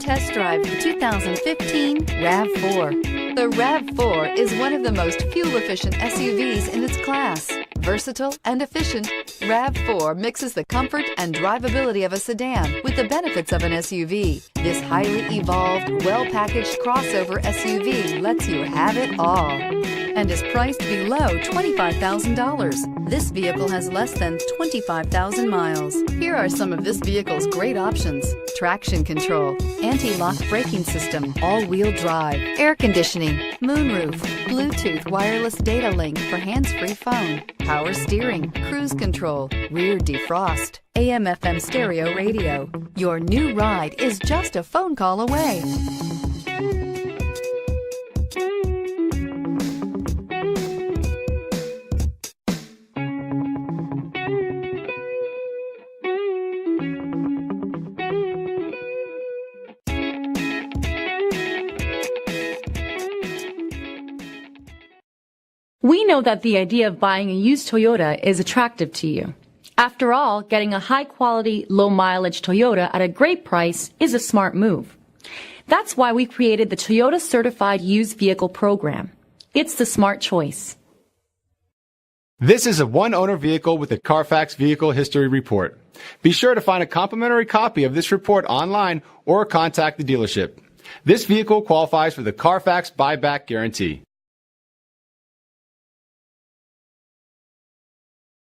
test drive the 2015 RAV4. The RAV4 is one of the most fuel-efficient SUVs in its class. Versatile and efficient, RAV4 mixes the comfort and drivability of a sedan with the benefits of an SUV. This highly evolved, well-packaged crossover SUV lets you have it all and is priced below $25,000. This vehicle has less than 25,000 miles. Here are some of this vehicle's great options: traction control, anti-lock braking system, all-wheel drive, air conditioning, moonroof, Bluetooth wireless data link for hands-free phone, power steering, cruise control, rear defrost, AM/FM stereo radio. Your new ride is just a phone call away. We know that the idea of buying a used Toyota is attractive to you. After all, getting a high-quality, low-mileage Toyota at a great price is a smart move. That's why we created the Toyota Certified Used Vehicle Program. It's the smart choice. This is a one-owner vehicle with a Carfax Vehicle History Report. Be sure to find a complimentary copy of this report online or contact the dealership. This vehicle qualifies for the Carfax Buyback Guarantee.